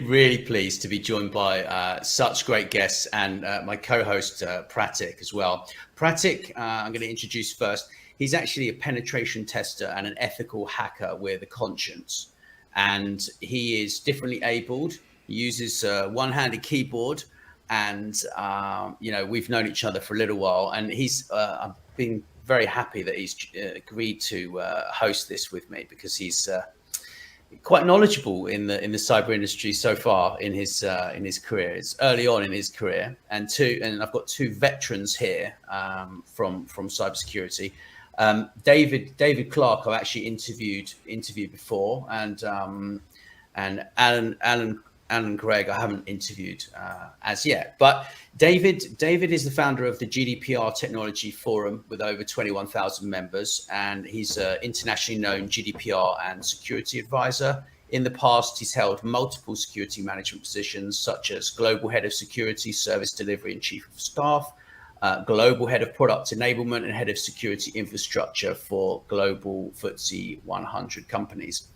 really pleased to be joined by such great guests and my co-host Prathik as well. Prathik, I'm going to introduce first. He's actually a penetration tester and an ethical hacker with a conscience, and he is differently abled. He uses one-handed keyboard, and we've known each other for a little while, and I've been very happy that he's agreed to host this with me, because he's quite knowledgeable in the cyber industry so far in his career. It's early on in his career, and I've got two veterans here from cybersecurity. David Clarke, I've actually interviewed before, and Alan Greig, I haven't interviewed as yet. But David is the founder of the GDPR Technology Forum with over 21,000 members, and he's an internationally known GDPR and security advisor. In the past, he's held multiple security management positions, such as Global Head of Security, Service Delivery and Chief of Staff, Global Head of Product Enablement, and Head of Security Infrastructure for global FTSE 100 companies.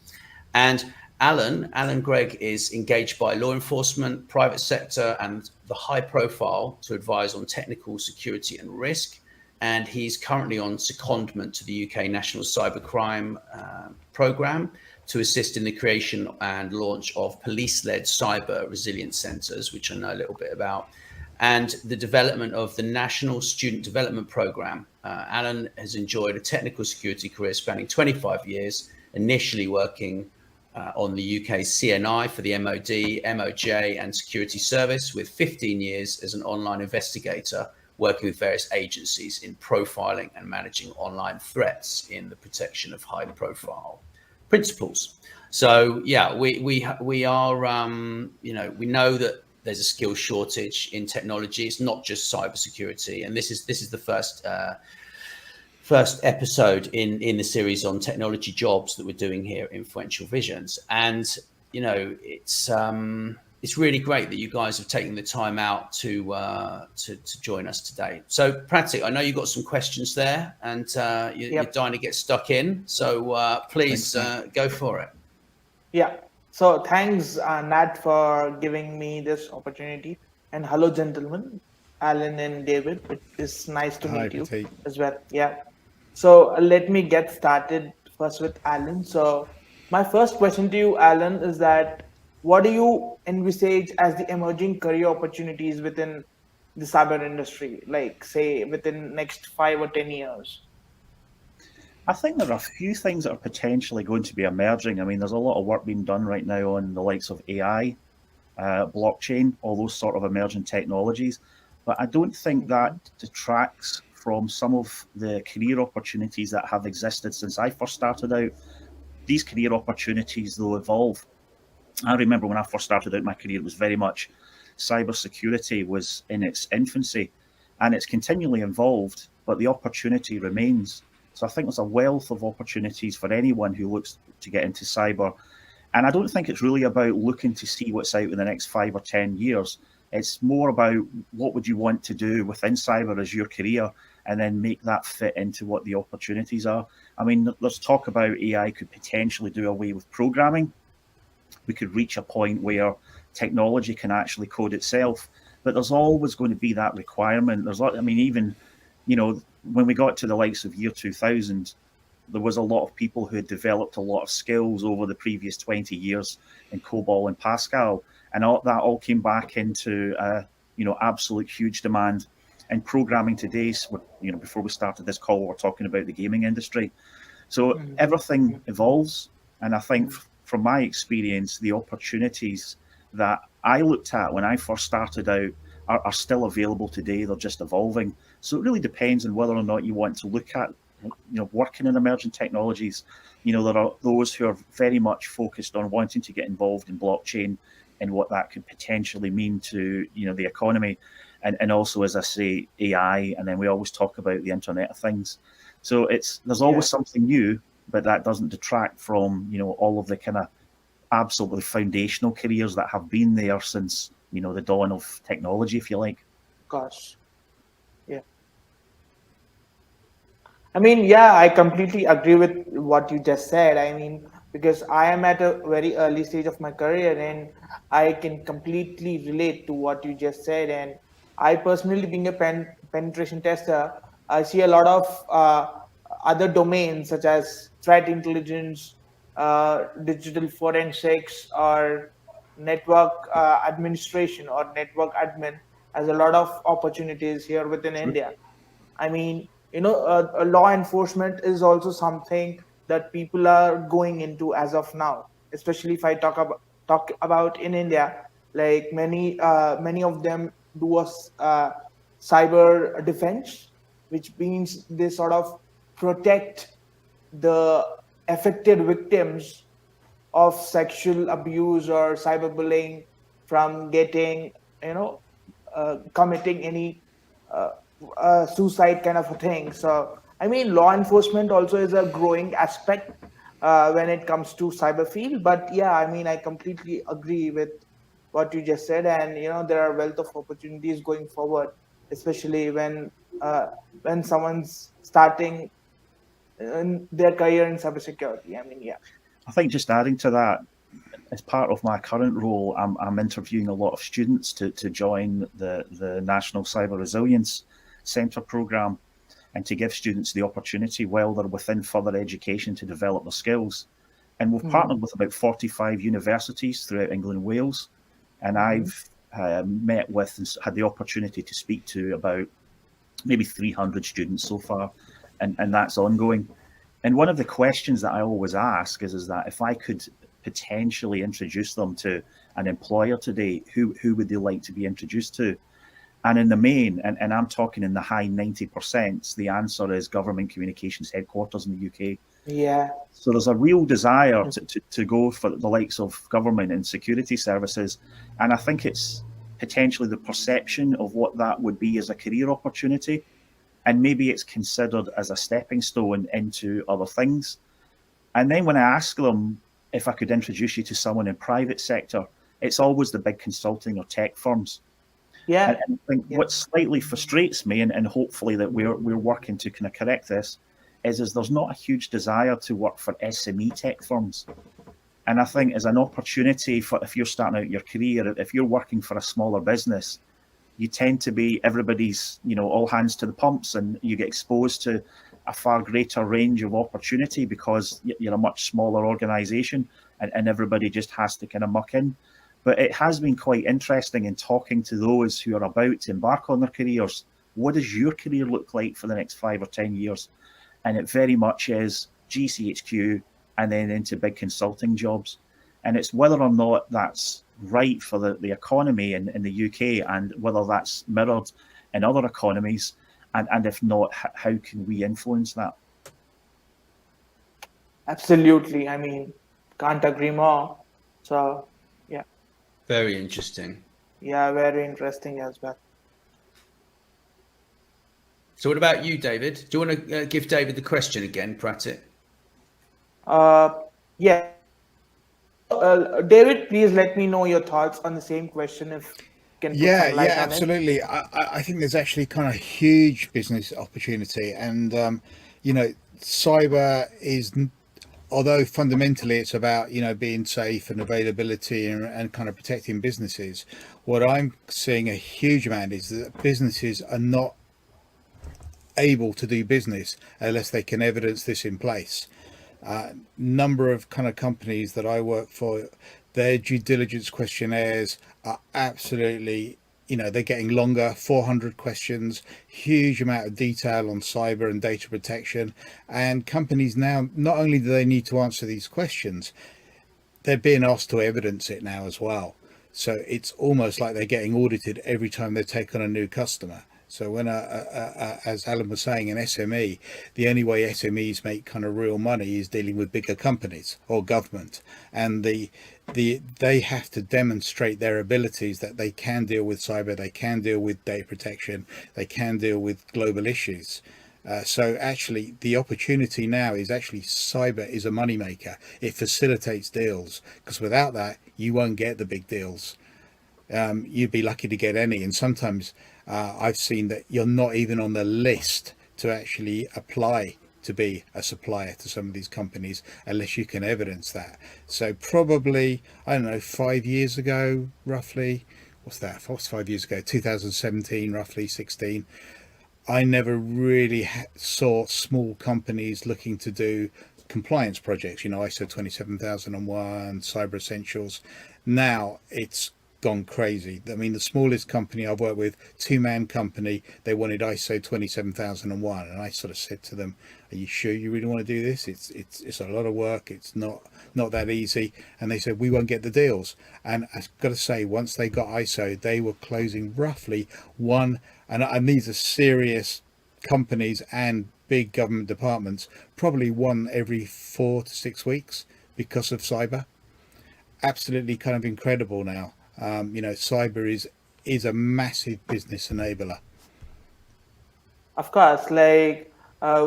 And Alan Greig is engaged by law enforcement, private sector, and the high profile to advise on technical security and risk. And he's currently on secondment to the UK National Cybercrime Programme to assist in the creation and launch of police-led cyber resilience centres, which I know a little bit about, and the development of the National Student Development Programme. Alan has enjoyed a technical security career spanning 25 years, initially working on the UK's CNI for the MOD, MOJ and security service, with 15 years as an online investigator, working with various agencies in profiling and managing online threats in the protection of high profile principals. So yeah, we are, we know that there's a skill shortage in technology. It's not just cybersecurity. And this is the first episode in the series on technology jobs that we're doing here at Influential Visions. And it's really great that you guys have taken the time out to join us today. So Prathik, I know you've got some questions there, and you're dying to get stuck in. So please go for it. Yeah. So thanks, Nat, for giving me this opportunity. And hello, gentlemen, Alan and David. It is nice to meet you as well. Yeah. So let me get started first with Alan. So my first question to you, Alan, is that what do you envisage as the emerging career opportunities within the cyber industry, like say within next 5 or 10 years? I think there are a few things that are potentially going to be emerging. I mean, there's a lot of work being done right now on the likes of AI, blockchain, all those sort of emerging technologies. But I don't think that detracts from some of the career opportunities that have existed since I first started out. These career opportunities, though, evolve. I remember when I first started out my career, it was very much cybersecurity was in its infancy, and it's continually evolved, but the opportunity remains. So I think there's a wealth of opportunities for anyone who looks to get into cyber. And I don't think it's really about looking to see what's out in the next 5 or 10 years. It's more about what would you want to do within cyber as your career, and then make that fit into what the opportunities are. I mean, there's talk about AI could potentially do away with programming. We could reach a point where technology can actually code itself, but there's always going to be that requirement. Even, when we got to the likes of year 2000, there was a lot of people who had developed a lot of skills over the previous 20 years in COBOL and Pascal, and that all came back into, absolute huge demand. And programming today, before we started this call, we're talking about the gaming industry. So everything evolves, and I think from my experience, the opportunities that I looked at when I first started out are still available today. They're just evolving. So it really depends on whether or not you want to look at, working in emerging technologies. There are those who are very much focused on wanting to get involved in blockchain and what that could potentially mean to, the economy. And also, as I say, AI, and then we always talk about the Internet of Things. So there's always something new, but that doesn't detract from, all of the kind of absolutely foundational careers that have been there since, the dawn of technology, if you like. Gosh. Yeah. I mean, I completely agree with what you just said. I mean, because I am at a very early stage of my career, and I can completely relate to what you just said. And I personally, being a penetration tester, I see a lot of other domains such as threat intelligence, digital forensics, or network administration or network admin as a lot of opportunities here within India. I mean, law enforcement is also something that people are going into as of now. Especially if I talk about in India, like many of them do cyber defense, which means they sort of protect the affected victims of sexual abuse or cyberbullying from getting, committing any uh, suicide kind of a thing. So, I mean, law enforcement also is a growing aspect when it comes to cyber field. But yeah, I mean, I completely agree with what you just said, and there are wealth of opportunities going forward, especially uh, when someone's starting in their career in cybersecurity. I mean, yeah. I think just adding to that, as part of my current role, I'm interviewing a lot of students to join the National Cyber Resilience Centre programme, and to give students the opportunity while they're within further education to develop their skills. And we've partnered with about 45 universities throughout England and Wales, and I've met with and had the opportunity to speak to about maybe 300 students so far, and that's ongoing. And one of the questions that I always ask is that if I could potentially introduce them to an employer today, who would they like to be introduced to? And in the main, and I'm talking in the high 90%, the answer is government communications headquarters in the UK. Yeah. So there's a real desire to go for the likes of government and security services. And I think it's potentially the perception of what that would be as a career opportunity. And maybe it's considered as a stepping stone into other things. And then when I ask them if I could introduce you to someone in private sector, it's always the big consulting or tech firms. Yeah. And I think what slightly frustrates me, and hopefully that we're working to kind of correct this, is there's not a huge desire to work for SME tech firms. And I think as an opportunity for, if you're starting out your career, if you're working for a smaller business, you tend to be everybody's, all hands to the pumps, and you get exposed to a far greater range of opportunity because you're a much smaller organization, and everybody just has to kind of muck in. But it has been quite interesting in talking to those who are about to embark on their careers. What does your career look like for the next 5 or 10 years? And it very much is GCHQ and then into big consulting jobs. And it's whether or not that's right for the economy in the UK, and whether that's mirrored in other economies. And if not, how can we influence that? Absolutely. I mean, can't agree more. So, yeah. Very interesting. Yeah, very interesting as well. So what about you, David? Do you want to give David the question again, Prathik? Yeah. David, please let me know your thoughts on the same question if you can put some light on absolutely. it. I think there's actually kind of huge business opportunity, and cyber is, although fundamentally it's about being safe and availability and kind of protecting businesses. What I'm seeing a huge amount is that businesses are not able to do business unless they can evidence this in place. Number of kind of companies that I work for, their due diligence questionnaires are absolutely, they're getting longer, 400 questions, huge amount of detail on cyber and data protection. And companies now, not only do they need to answer these questions, they're being asked to evidence it now as well. So it's almost like they're getting audited every time they take on a new customer. So when, as Alan was saying, an SME, the only way SMEs make kind of real money is dealing with bigger companies or government, and they have to demonstrate their abilities, that they can deal with cyber, they can deal with data protection, they can deal with global issues. So actually, the opportunity now is actually cyber is a moneymaker. It facilitates deals, because without that, you won't get the big deals. You'd be lucky to get any, and sometimes I've seen that you're not even on the list to actually apply to be a supplier to some of these companies unless you can evidence that. So probably, I don't know, 5 years ago, roughly, what's 5 years ago, 2017, roughly 16, I never really saw small companies looking to do compliance projects, ISO 27001, Cyber Essentials. Now it's gone crazy. I mean, the smallest company I've worked with, 2-man company, they wanted ISO 27001, and I sort of said to them, "Are you sure you really want to do this? It's a lot of work. It's not that easy." And they said, "We won't get the deals." And I've got to say, once they got ISO, they were closing roughly one, and these are serious companies and big government departments, probably one every 4 to 6 weeks because of cyber. Absolutely kind of incredible now. Cyber is a massive business enabler. Of course, like I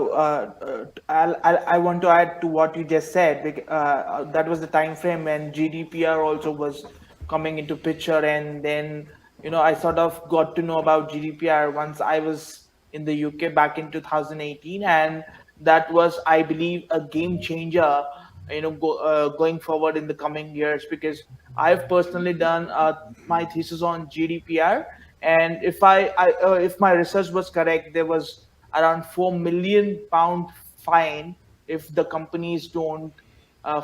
want to add to what you just said. That was the time frame when GDPR also was coming into picture, and then I sort of got to know about GDPR once I was in the UK back in 2018, and that was, I believe, a game changer. Going forward in the coming years, because I've personally done my thesis on GDPR, and if my research was correct, there was around £4 million fine if the companies don't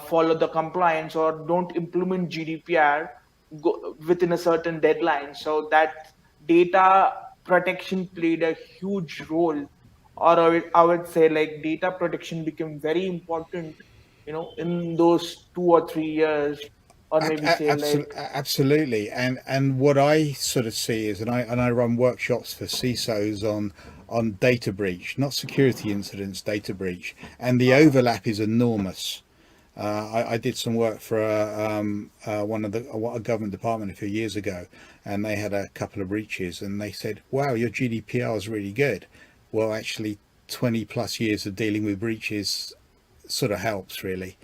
follow the compliance or don't implement GDPR within a certain deadline. So that data protection played a huge role, or I would say like data protection became very important, in those 2 or 3 years, or maybe say like. Absolutely. And what I sort of see is, and I run workshops for CISOs on data breach, not security incidents, data breach, and the overlap is enormous. I did some work for a government department a few years ago, and they had a couple of breaches, and they said, "Wow, your GDPR is really good." Well, actually, 20 plus years of dealing with breaches sort of helps, really,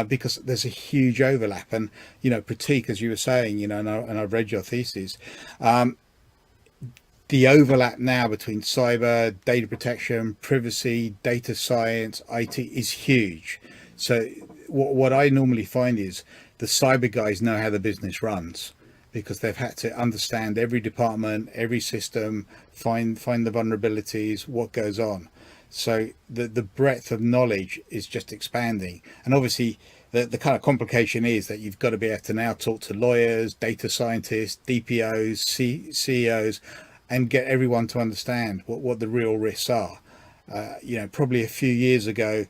because there's a huge overlap. And Pratik, as you were saying, and I've read your thesis, the overlap now between cyber, data protection, privacy, data science, IT is huge. So what I normally find is the cyber guys know how the business runs, because they've had to understand every department, every system, find the vulnerabilities, what goes on. So the breadth of knowledge is just expanding. And obviously the kind of complication is that you've got to be able to now talk to lawyers, data scientists, DPOs, CEOs, and get everyone to understand what the real risks are. Probably a few years ago,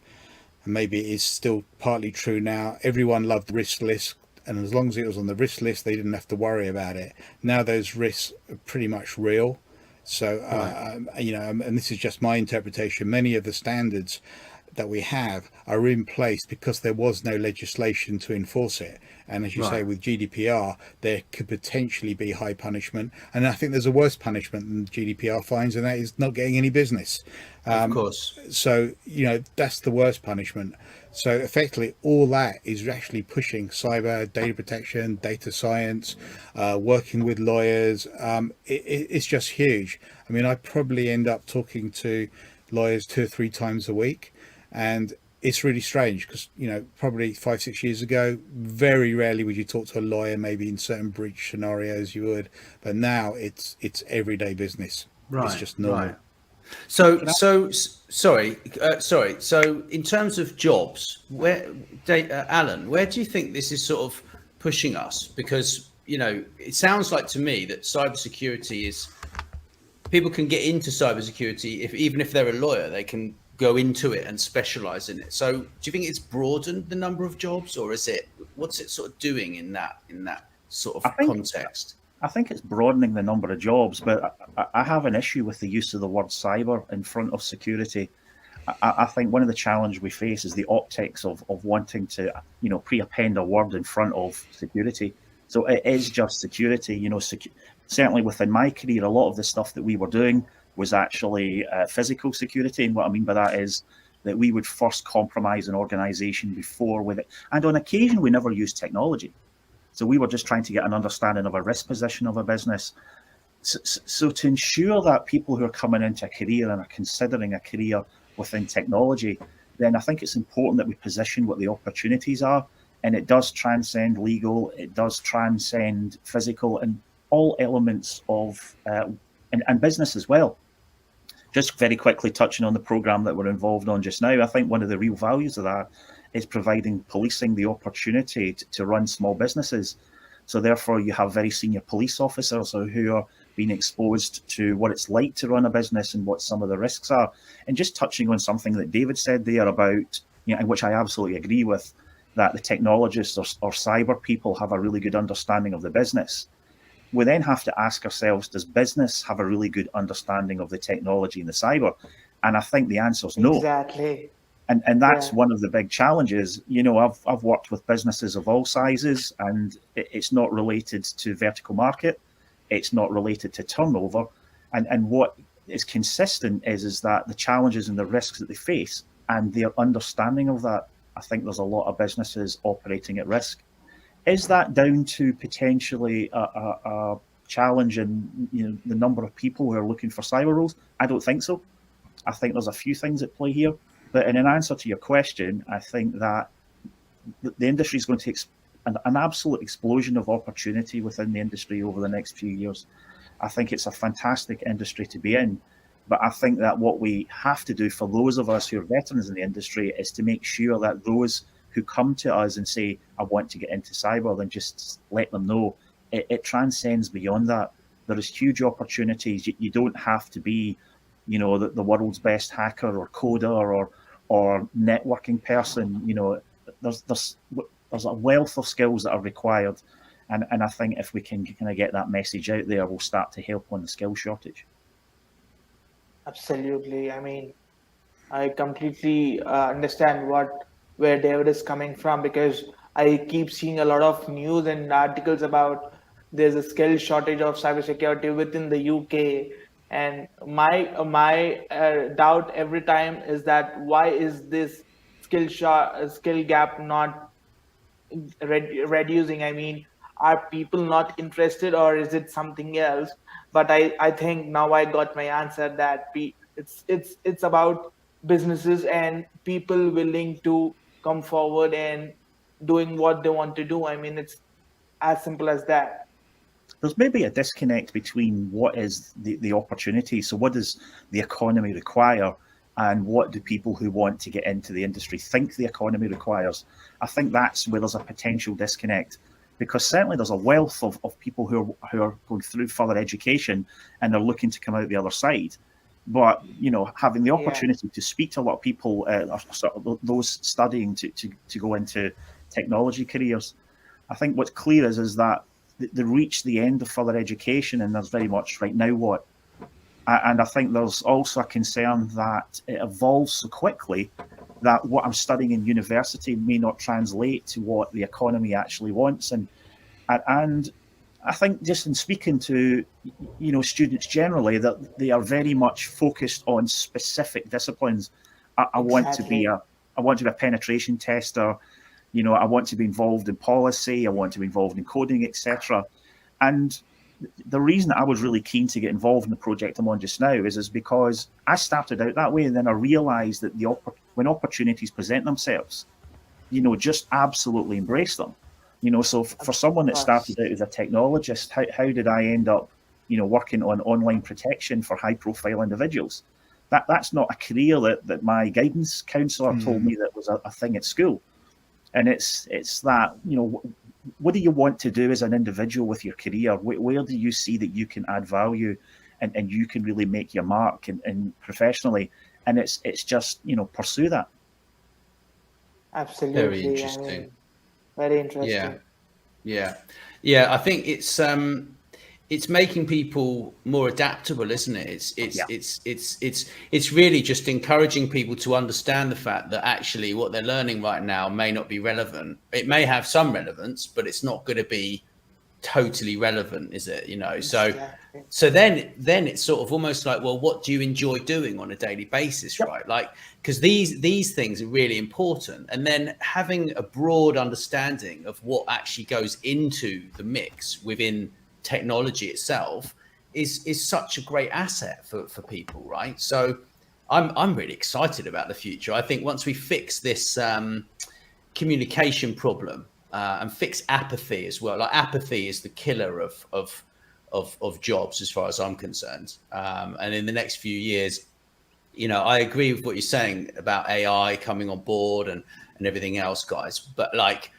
and maybe it is still partly true now, everyone loved the risk list, and as long as it was on the risk list, they didn't have to worry about it. Now those risks are pretty much real. So, and this is just my interpretation, many of the standards that we have are in place because there was no legislation to enforce it. And as you say, with GDPR, there could potentially be high punishment. And I think there's a worse punishment than GDPR fines, and that is not getting any business. Of course. So, that's the worst punishment. So effectively, all that is actually pushing cyber, data protection, data science, working with lawyers. It's just huge. I mean, I probably end up talking to lawyers 2 or 3 times a week. And it's really strange because, probably 5-6 years ago, very rarely would you talk to a lawyer, maybe in certain breach scenarios you would. But now it's everyday business. Right. It's just normal. Right. So sorry. So in terms of jobs, Alan, where do you think this is sort of pushing us? Because, it sounds like to me that cybersecurity is, people can get into cybersecurity even if they're a lawyer, they can go into it and specialize in it. So do you think it's broadened the number of jobs, or what's it sort of doing in that sort of context? I think it's broadening the number of jobs, but I have an issue with the use of the word cyber in front of security. I think one of the challenges we face is the optics of wanting to, pre-append a word in front of security. So it is just security. Certainly within my career, a lot of the stuff that we were doing was actually physical security. And what I mean by that is that we would first compromise an organization before with it. And on occasion, we never used technology. So we were just trying to get an understanding of a risk position of a business. So to ensure that people who are coming into a career and are considering a career within technology, then I think it's important that we position what the opportunities are. And it does transcend legal, it does transcend physical, and all elements of and business as well. Just very quickly touching on the program that we're involved on just now, I think one of the real values of that is providing policing the opportunity to run small businesses. So therefore, you have very senior police officers who are being exposed to what it's like to run a business and what some of the risks are. And just touching on something that David said there about, and which I absolutely agree with, that the technologists or cyber people have a really good understanding of the business. We then have to ask ourselves, does business have a really good understanding of the technology and the cyber? And I think the answer is no. Exactly. And that's one of the big challenges. I've worked with businesses of all sizes, and it's not related to vertical market. It's not related to turnover. And what is consistent is that the challenges and the risks that they face and their understanding of that, I think there's a lot of businesses operating at risk. Is that down to potentially a challenge in the number of people who are looking for cyber roles? I don't think so. I think there's a few things at play here. But in an answer to your question, I think that the industry is going to an absolute explosion of opportunity within the industry over the next few years. I think it's a fantastic industry to be in. But I think that what we have to do for those of us who are veterans in the industry is to make sure that those who come to us and say, I want to get into cyber, then just let them know it transcends beyond that. There is huge opportunities. You don't have to be, the world's best hacker or coder or networking person. There's a wealth of skills that are required. And I think if we can kind of get that message out there, we'll start to help on the skill shortage. Absolutely. I mean, I completely understand where David is coming from, because I keep seeing a lot of news and articles about there's a skill shortage of cybersecurity within the UK. And my doubt every time is that why is this skill gap not reducing? I mean, are people not interested, or is it something else? But I think now I got my answer, that it's about businesses and people willing to come forward and doing what they want to do. I mean, it's as simple as that. There's maybe a disconnect between what is the opportunity. So what does the economy require, and what do people who want to get into the industry think the economy requires? I think that's where there's a potential disconnect, because certainly there's a wealth of people who are going through further education and they're looking to come out the other side. But, having the opportunity to speak to a lot of people, those studying to go into technology careers, I think what's clear is that they reach the end of further education, and there's very much right now what. And I think there's also a concern that it evolves so quickly that what I'm studying in university may not translate to what the economy actually wants. And I think just in speaking to, students generally, that they are very much focused on specific disciplines. I want to be a penetration tester. I want to be involved in policy. I want to be involved in coding, etc. And the reason I was really keen to get involved in the project I'm on just now is because I started out that way, and then I realized that when opportunities present themselves, just absolutely embrace them. So for someone that started out as a technologist, how did I end up, working on online protection for high-profile individuals? That's not a career that my guidance counsellor told me that was a thing at school. And it's that, what do you want to do as an individual with your career? Where do you see that you can add value and you can really make your mark and professionally? And it's just, pursue that. Absolutely. Very interesting. I mean, very interesting. Yeah. I think it's making people more adaptable, isn't it? It's really just encouraging people to understand the fact that actually what they're learning right now may not be relevant. It may have some relevance, but it's not going to be totally relevant, is it? Exactly. So then it's sort of almost like, well, what do you enjoy doing on a daily basis, right? Like, because these things are really important, and then having a broad understanding of what actually goes into the mix within technology itself is such a great asset for people, right? So I'm really excited about the future. I think once we fix this communication problem and fix apathy as well, like apathy is the killer of jobs as far as I'm concerned. And in the next few years, I agree with what you're saying about AI coming on board and everything else, guys. But like,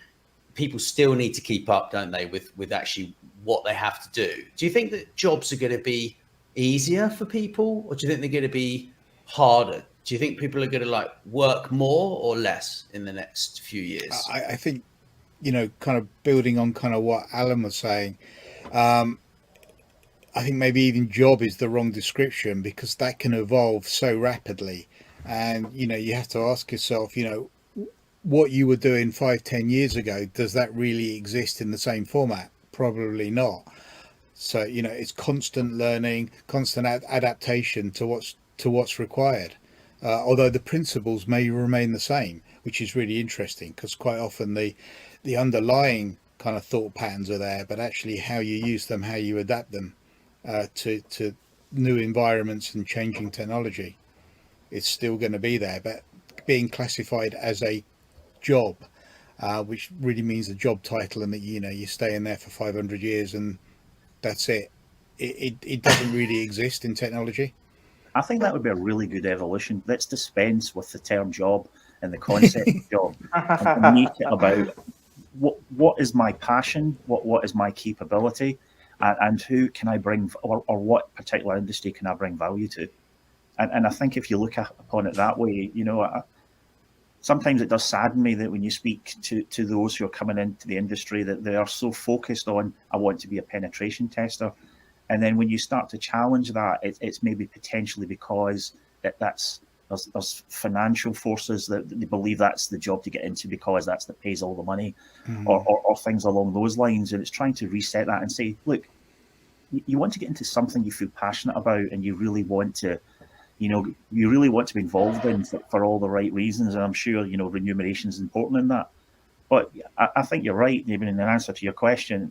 people still need to keep up, don't they, with actually what they have to do. Do you think that jobs are going to be easier for people, or do you think they're going to be harder? Do you think people are going to like work more or less in the next few years? I think, kind of building on kind of what Alan was saying, I think maybe even job is the wrong description, because that can evolve so rapidly. And, you have to ask yourself, what you were doing 5-10 years ago, does that really exist in the same format? Probably not. So, it's constant learning, constant adaptation to what's required. Although the principles may remain the same, which is really interesting, because quite often the underlying kind of thought patterns are there, but actually how you use them, how you adapt them to new environments and changing technology, it's still going to be there, but being classified as a job, which really means a job title, and that you stay in there for 500 years and that's it. It doesn't really exist in technology. I think that would be a really good evolution. Let's dispense with the term job and the concept of job, and make it about what is my passion, what is my capability, and who can I bring, or what particular industry can I bring value to. And I think if you look upon it that way, sometimes it does sadden me that when you speak to those who are coming into the industry, that they are so focused on, I want to be a penetration tester. And then when you start to challenge that, it's maybe potentially because there's financial forces that they believe that's the job to get into because that's that pays all the money, or things along those lines. And it's trying to reset that and say, look, you want to get into something you feel passionate about, and you really want to, you really want to be involved in for all the right reasons. And I'm sure, remuneration is important in that. But I think you're right, even in answer to your question,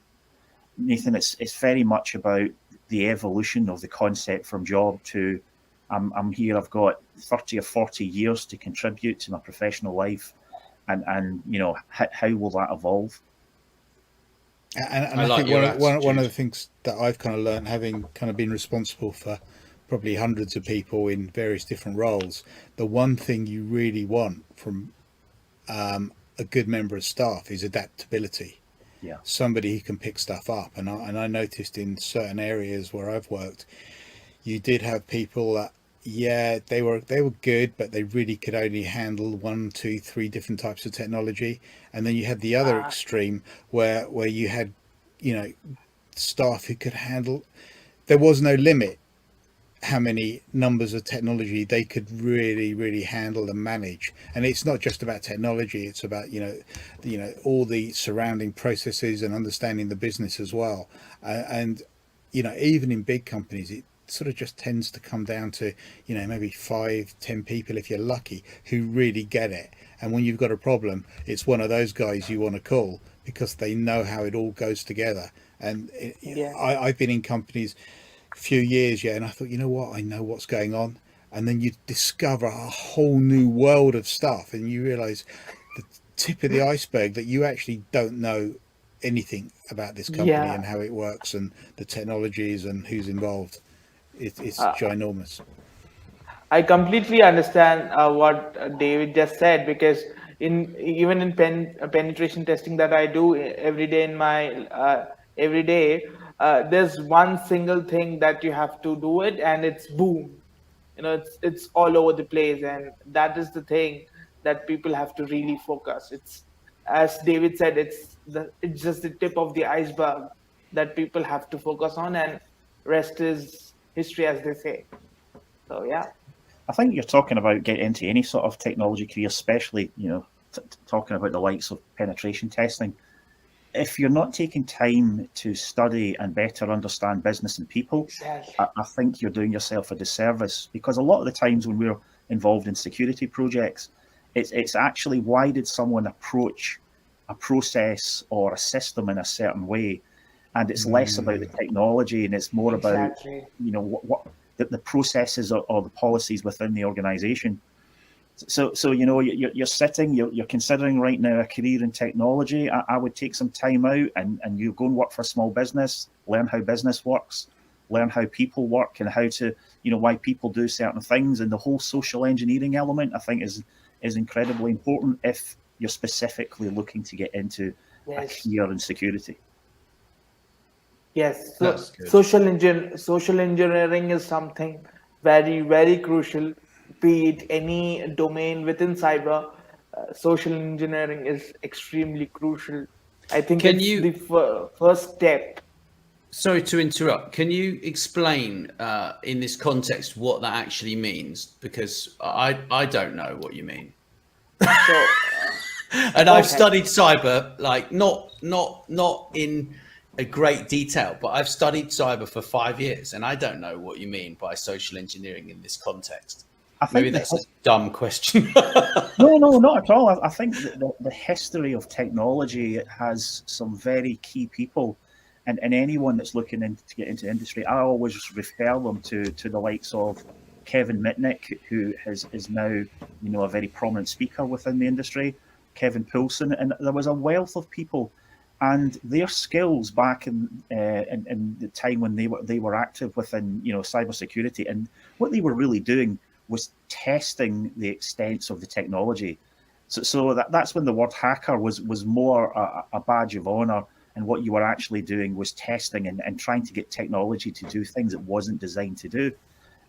Nathan, it's very much about the evolution of the concept from job to I'm here, I've got 30 or 40 years to contribute to my professional life, and how will that evolve? And I think one of the things that I've kind of learned, having kind of been responsible for probably hundreds of people in various different roles, the one thing you really want from a good member of staff is adaptability. Yeah, somebody who can pick stuff up. And I noticed in certain areas where I've worked, you did have people that, they were good, but they really could only handle 1, 2, 3 different types of technology. And then you had the other extreme where you had, staff who could handle, there was no limit how many numbers of technology they could really handle and manage. And it's not just about technology, it's about all the surrounding processes and understanding the business as well. And even in big companies, it sort of just tends to come down to maybe 5-10 people, if you're lucky, who really get it. And when you've got a problem, it's one of those guys you want to call, because they know how it all goes together. And I've been in companies few years, and I thought, I know what's going on. And then you discover a whole new world of stuff, and you realize the tip of the iceberg, that you actually don't know anything about this company and how it works and the technologies and who's involved. It's ginormous. I completely understand what David just said, because even in penetration testing that I do every day in my every day, there's one single thing that you have to do it, and it's boom. It's all over the place, and that is the thing that people have to really focus. It's, as David said, it's just the tip of the iceberg that people have to focus on, and rest is history, as they say. So I think you're talking about getting into any sort of technology career, especially talking about the likes of penetration testing. If you're not taking time to study and better understand business and people, exactly. I think you're doing yourself a disservice, because a lot of the times when we're involved in security projects, it's actually, why did someone approach a process or a system in a certain way? And it's less about the technology, and it's more about, the processes or the policies within the organization. So you're sitting, you're considering right now a career in technology. I would take some time out and you go and work for a small business, learn how business works, learn how people work and how to, why people do certain things. And the whole social engineering element, I think, is incredibly important if you're specifically looking to get into a career in security. Yes, so social engineering is something very, very crucial. Be it any domain within cyber, social engineering is extremely crucial. I think it's the first step. Sorry to interrupt. Can you explain in this context what that actually means? Because I don't know what you mean. So, and I've studied cyber, like not in a great detail, but I've studied cyber for 5 years, and I don't know what you mean by social engineering in this context. Maybe that's a dumb question. No, not at all. I think the history of technology has some very key people, and anyone that's looking to get into industry, I always refer them to the likes of Kevin Mitnick, who is now a very prominent speaker within the industry, Kevin Poulsen, and there was a wealth of people, and their skills back in the time when they were active within cybersecurity, and what they were really doing was testing the extents of the technology. So that's when the word hacker was more a badge of honor, and what you were actually doing was testing and trying to get technology to do things it wasn't designed to do.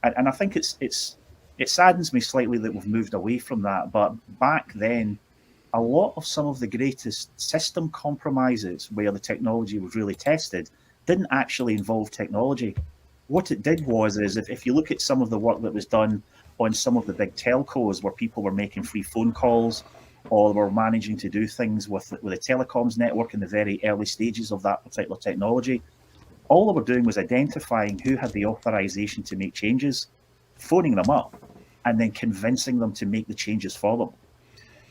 And I think it saddens me slightly that we've moved away from that. But back then, a lot of some of the greatest system compromises where the technology was really tested didn't actually involve technology. What it did is if you look at some of the work that was done on some of the big telcos where people were making free phone calls or were managing to do things with the telecoms network in the very early stages of that particular technology, all they were doing was identifying who had the authorization to make changes, phoning them up, and then convincing them to make the changes for them.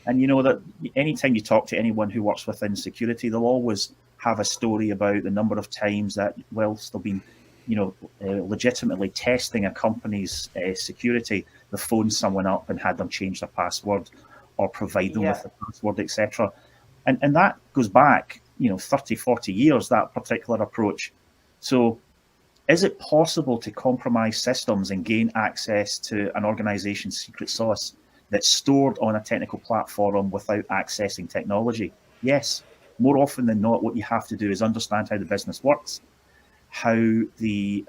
And that anytime you talk to anyone who works within security, they'll always have a story about the number of times that whilst they've been, legitimately testing a company's security, they phoned someone up and had them change their password or provide them with the password, etc. And that goes back, 30, 40 years, that particular approach. So is it possible to compromise systems and gain access to an organization's secret sauce that's stored on a technical platform without accessing technology? Yes. More often than not, what you have to do is understand how the business works, how the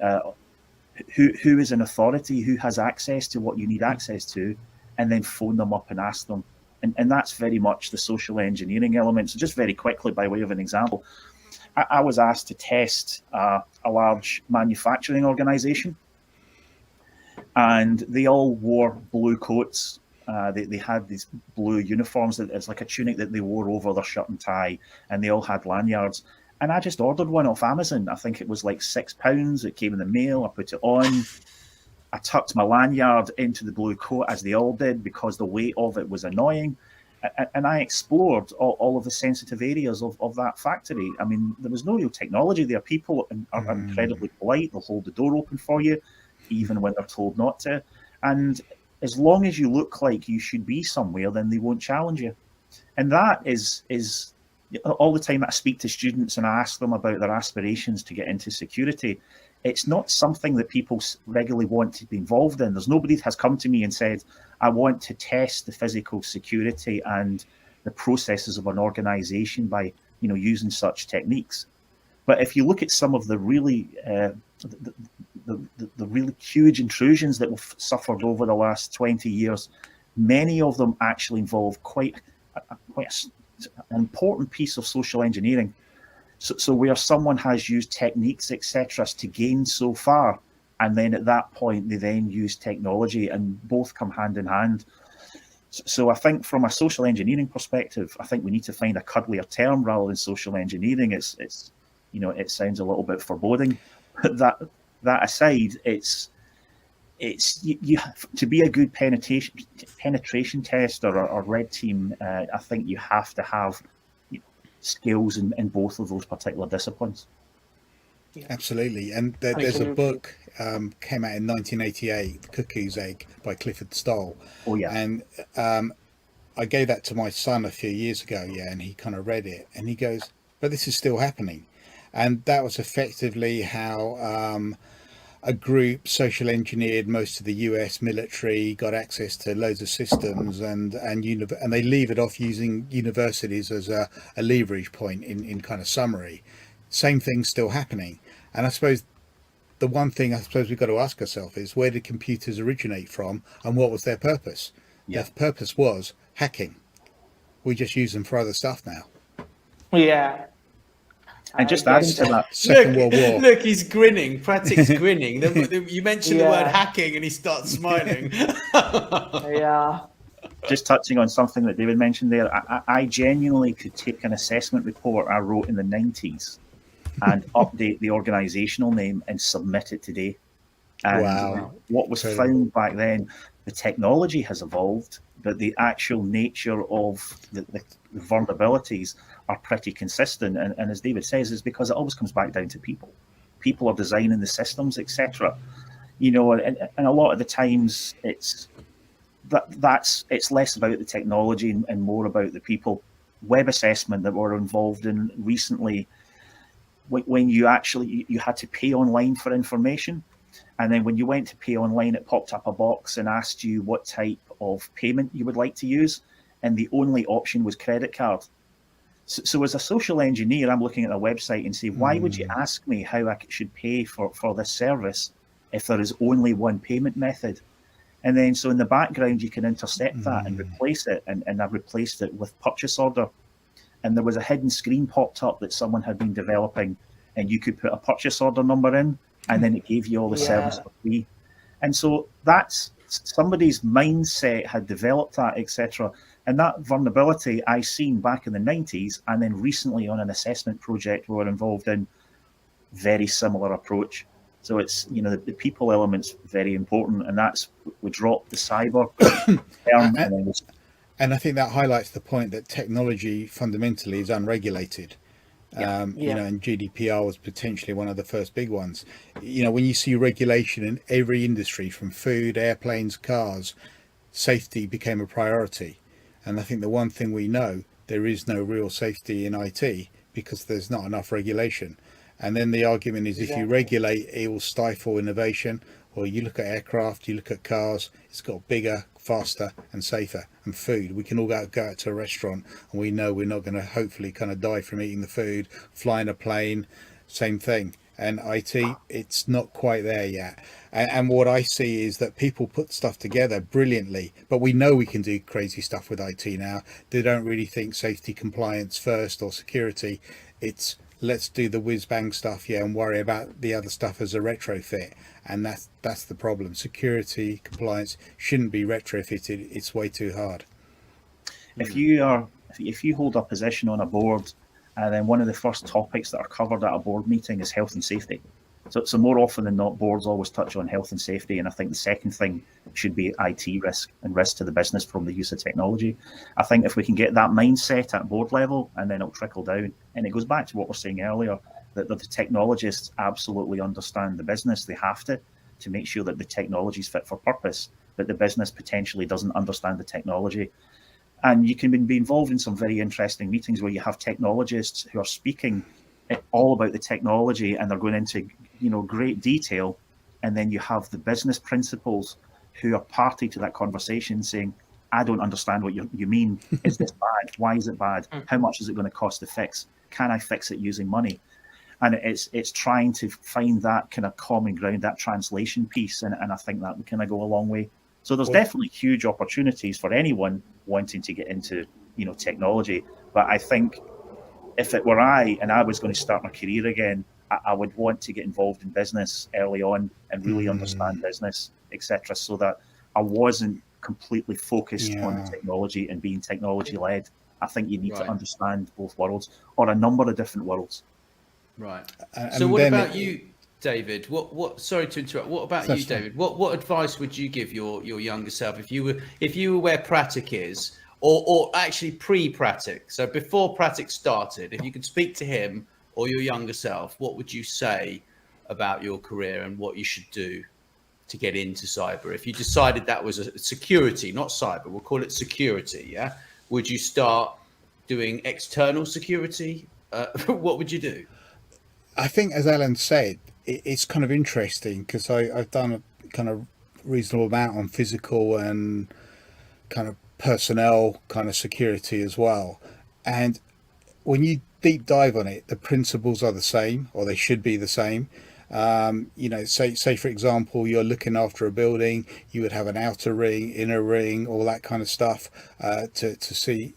who is an authority, who has access to what you need access to, and then phone them up and ask them. And that's very much the social engineering element. So just very quickly, by way of an example, I was asked to test a large manufacturing organization, and they all wore blue coats. They had these blue uniforms. It's like a tunic that they wore over their shirt and tie, and they all had lanyards. And I just ordered one off Amazon. I think it was like £6. It came in the mail. I put it on. I tucked my lanyard into the blue coat, as they all did, because the weight of it was annoying. And I explored all of the sensitive areas of that factory. I mean, there was no real technology there. People are incredibly polite. They'll hold the door open for you, even when they're told not to. And as long as you look like you should be somewhere, then they won't challenge you. And that is all the time that I speak to students and I ask them about their aspirations to get into security. It's not something that people regularly want to be involved in. There's nobody that has come to me and said, I want to test the physical security and the processes of an organization by, using such techniques. But if you look at some of the really, the really huge intrusions that we've suffered over the last 20 years, many of them actually involve quite an important piece of social engineering. So where someone has used techniques, etc., to gain so far, and then at that point they then use technology, and both come hand in hand. So I think from a social engineering perspective, I think we need to find a cuddlier term rather than social engineering. It's it sounds a little bit foreboding. But that aside, it's you have to be a good penetration tester or red team. I think you have to have skills in both of those particular disciplines. Absolutely. And there's a book came out in 1988, Cuckoos Egg by Clifford Stoll. Oh yeah. And I gave that to my son a few years ago, and he kind of read it and he goes, but this is still happening. And that was effectively how a group social engineered most of the US military, got access to loads of systems, and they levered off using universities as a leverage point in kind of summary. Same thing still happening. And I suppose the one thing we've got to ask ourselves is, where did computers originate from and what was their purpose? Their purpose was hacking. We just use them for other stuff now. Yeah. And just adding to that, Second World War. Look, he's grinning. Pratik's grinning. You mentioned the word hacking and he starts smiling. Yeah. Just touching on something that David mentioned there, I genuinely could take an assessment report I wrote in the 90s and update the organizational name and submit it today. And what was found back then, the technology has evolved, but the actual nature of the vulnerabilities are pretty consistent. And as David says, it's because it always comes back down to people. People are designing the systems, etc. And a lot of the times it's less about the technology and more about the people. Web assessment that we're involved in recently, when you had to pay online for information. And then when you went to pay online, it popped up a box and asked you what type of payment you would like to use. And the only option was credit card. So as a social engineer, I'm looking at a website and say, why would you ask me how I should pay for this service if there is only one payment method? And then so in the background, you can intercept that and replace it. And I've replaced it with purchase order. And there was a hidden screen popped up that someone had been developing, and you could put a purchase order number in, and then it gave you all the service for free. And so that's somebody's mindset had developed that, etc. And that vulnerability I seen back in the 90s, and then recently on an assessment project we were involved in, very similar approach. So it's, the people element's very important, and that's, we dropped the cyber term. And I think that highlights the point that technology fundamentally is unregulated. And GDPR was potentially one of the first big ones. When you see regulation in every industry, from food, airplanes, cars, safety became a priority. And I think the one thing we know, there is no real safety in IT because there's not enough regulation. And then the argument is, if you regulate, it will stifle innovation. Or you look at aircraft, you look at cars, it's got bigger, faster and safer. And food, we can all go out to a restaurant and we know we're not going to hopefully kind of die from eating the food. Flying a plane, same thing. And IT, it's not quite there yet. And what I see is that people put stuff together brilliantly, but we know we can do crazy stuff with IT now. They don't really think safety, compliance first or security. It's let's do the whiz bang stuff, and worry about the other stuff as a retrofit. And that's the problem. Security, compliance shouldn't be retrofitted. It's way too hard. If you hold a position on a board, and then one of the first topics that are covered at a board meeting is health and safety. So more often than not, boards always touch on health and safety. And I think the second thing should be IT risk and risk to the business from the use of technology. I think if we can get that mindset at board level, and then it'll trickle down. And it goes back to what we were saying earlier, that the technologists absolutely understand the business. They have to make sure that the technology is fit for purpose, but the business potentially doesn't understand the technology. And you can be involved in some very interesting meetings where you have technologists who are speaking all about the technology, and they're going into great detail, and then you have the business principals who are party to that conversation saying, I don't understand what you mean. Is this bad? Why is it bad? How much is it going to cost to fix? Can I fix it using money? And it's trying to find that kind of common ground, that translation piece, and I think that would kind of go a long way. So there's definitely huge opportunities for anyone wanting to get into technology. But I think if it were I was going to start my career again, I would want to get involved in business early on and really understand business, etc., so that I wasn't completely focused on the technology and being technology led. I think you need to understand both worlds, or a number of different worlds. Right. So what about you, David? What? Sorry to interrupt. What about you, David? What advice would you give your younger self if you were where Pratik is, or actually pre-Pratik? So before Pratik started, if you could speak to him, or your younger self, what would you say about your career and what you should do to get into cyber? If you decided that was a security, not cyber, we'll call it security, yeah? Would you start doing external security? What would you do? I think, as Alan said, it's kind of interesting because I've done a kind of reasonable amount on physical and kind of personnel kind of security as well. And when you deep dive on it, the principles are the same, or they should be the same. You know, say for example, you're looking after a building, you would have an outer ring, inner ring, all that kind of stuff to see,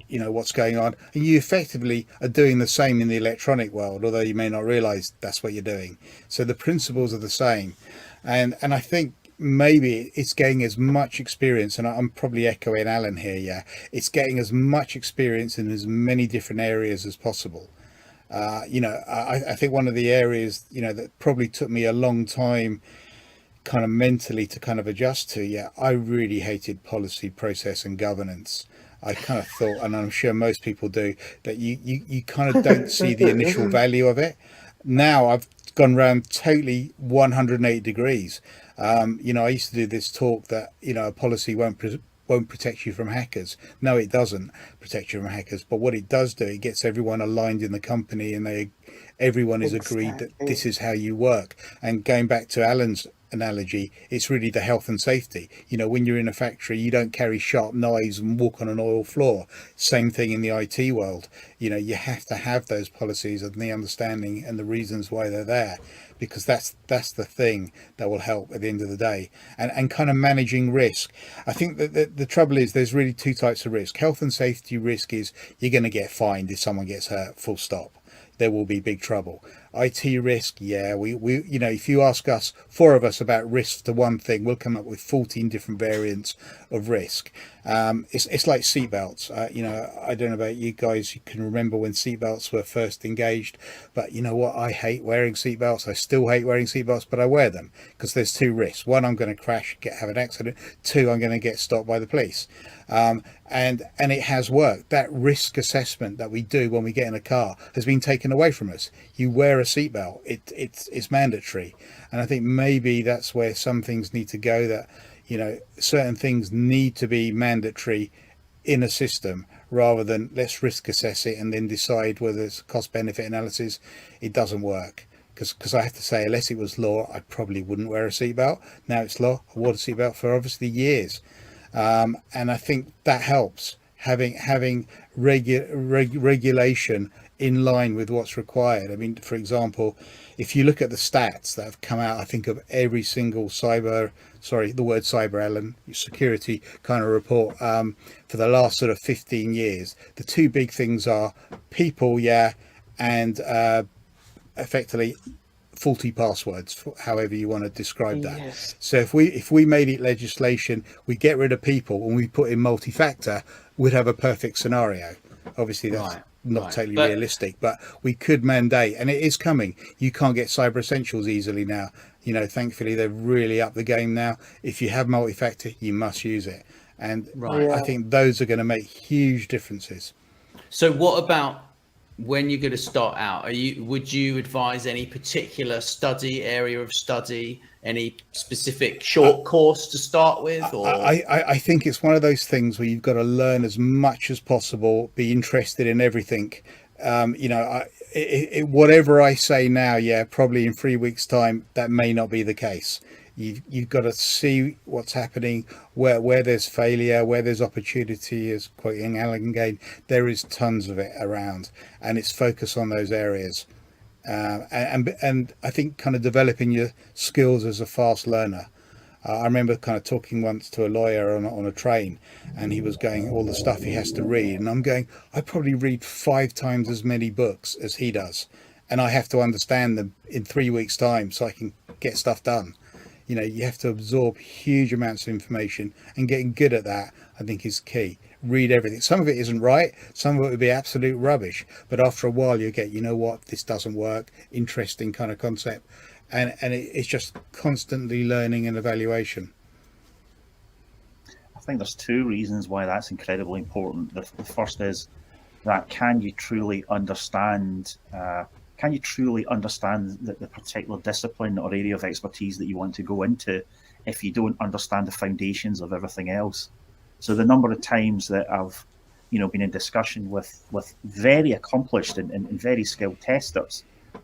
you know, what's going on. And you effectively are doing the same in the electronic world, although you may not realize that's what you're doing. So the principles are the same. And I think maybe it's getting as much experience, and I'm probably echoing Alan here, yeah, it's getting as much experience in as many different areas as possible. You know, I think one of the areas, you know, that probably took me a long time kind of mentally to kind of adjust to, yeah, I really hated policy, process and governance. I kind of thought, and I'm sure most people do, that you kind of don't see the initial value of it. Now I've gone around totally 180 degrees. You know, I used to do this talk that, you know, a policy won't protect you from hackers. No, it doesn't protect you from hackers. But what it does do, it gets everyone aligned in the company, and everyone is agreed that this is how you work. And going back to Alan's analogy, it's really the health and safety. You know, when you're in a factory, you don't carry sharp knives and walk on an oil floor. Same thing in the IT world. You know, you have to have those policies and the understanding and the reasons why they're there, because that's the thing that will help at the end of the day. And kind of managing risk. I think that the trouble is there's really two types of risk. Health and safety risk is you're going to get fined if someone gets hurt, full stop. There will be big trouble. IT risk, yeah, we you know, if you ask us, four of us, about risk to one thing, we'll come up with 14 different variants of risk. It's like seatbelts. You know, I don't know about you guys, you can remember when seatbelts were first engaged, but you know what, I hate wearing seatbelts. I still hate wearing seatbelts, but I wear them because there's two risks. One, I'm going to crash, have an accident. Two, I'm going to get stopped by the police. And it has worked. That risk assessment that we do when we get in a car has been taken away from us. You wear a seatbelt, it's mandatory. And I think maybe that's where some things need to go, that, you know, certain things need to be mandatory in a system rather than let's risk assess it and then decide whether it's cost benefit analysis. It doesn't work. Because I have to say, unless it was law, I probably wouldn't wear a seatbelt. Now it's law. I wore a seatbelt for obviously years. And I think that helps, having regulation in line with what's required. I mean, for example, if you look at the stats that have come out, I think, of every single cyber, Alan, security kind of report for the last sort of 15 years, the two big things are people, yeah, and effectively faulty passwords, however you want to describe that. Yes. So if we made it legislation, we get rid of people and we put in multi-factor, we'd have a perfect scenario. Obviously that's not totally realistic, but we could mandate, and it is coming. You can't get Cyber Essentials easily now. You know, thankfully they've really upped the game now. If you have multi-factor, you must use it. And I think those are going to make huge differences. So what about when you're going to start out? Would you advise any particular area of study, any specific short course to start with? Or I think it's one of those things where you've got to learn as much as possible, be interested in everything. You know, whatever I say now, yeah, probably in 3 weeks' time, that may not be the case. You've got to see what's happening, where there's failure, where there's opportunity, as quoting Alan again. There is tons of it around, and it's focused on those areas. And I think kind of developing your skills as a fast learner. I remember kind of talking once to a lawyer on a train, and he was going all the stuff he has to read, and I'm going, I probably read 5 times as many books as he does, and I have to understand them in 3 weeks' time so I can get stuff done. You know, you have to absorb huge amounts of information, and getting good at that, I think, is key. Read everything. Some of it isn't right. Some of it would be absolute rubbish. But after a while, you get, you know what, this doesn't work. Interesting kind of concept. And it's just constantly learning and evaluation. I think there's 2 reasons why that's incredibly important. The first is that, can you truly understand can you truly understand the particular discipline or area of expertise that you want to go into if you don't understand the foundations of everything else? So the number of times that I've, been in discussion with very accomplished and very skilled testers,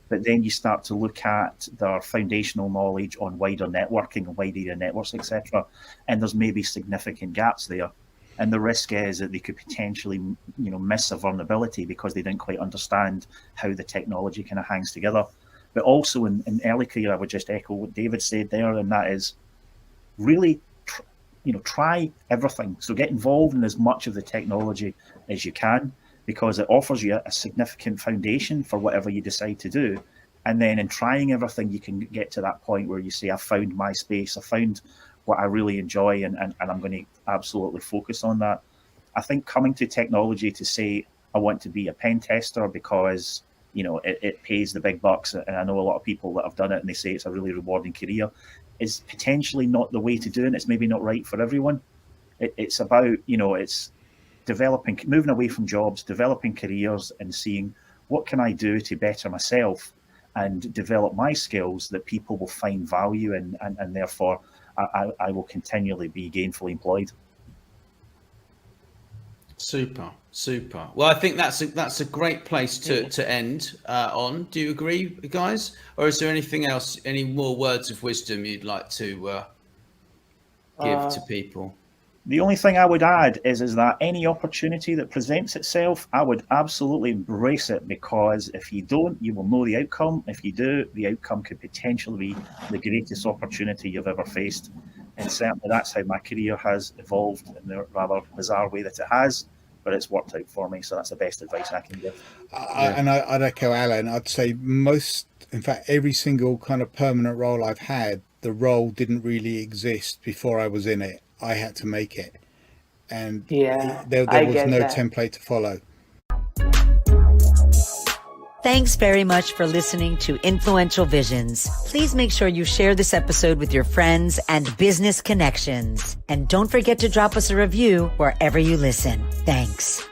but then you start to look at their foundational knowledge on wider networking and wide area networks, etc., and there's maybe significant gaps there. And the risk is that they could potentially, miss a vulnerability because they didn't quite understand how the technology kind of hangs together. But also in early career, I would just echo what David said there, and that is really, try everything. So get involved in as much of the technology as you can, because it offers you a significant foundation for whatever you decide to do. And then in trying everything, you can get to that point where you say, I found my space, I found what I really enjoy, and I'm going to absolutely focus on that. I think coming to technology to say, I want to be a pen tester because, it pays the big bucks, and I know a lot of people that have done it and they say it's a really rewarding career, is potentially not the way to do it. It's maybe not right for everyone. It's about, it's developing, moving away from jobs, developing careers and seeing what can I do to better myself and develop my skills that people will find value in, and therefore I will continually be gainfully employed. Super. Well, I think that's a great place to end on. Do you agree, guys? Or is there anything else, any more words of wisdom you'd like to give to people? The only thing I would add is that any opportunity that presents itself, I would absolutely embrace it, because if you don't, you will know the outcome. If you do, the outcome could potentially be the greatest opportunity you've ever faced. And certainly that's how my career has evolved in the rather bizarre way that it has, but it's worked out for me. So that's the best advice I can give. And I'd echo Alan. I'd say in fact, every single kind of permanent role I've had, the role didn't really exist before I was in it. I had to make it, and there was no template to follow. Thanks very much for listening to Influential Visions. Please make sure you share this episode with your friends and business connections. And don't forget to drop us a review wherever you listen. Thanks.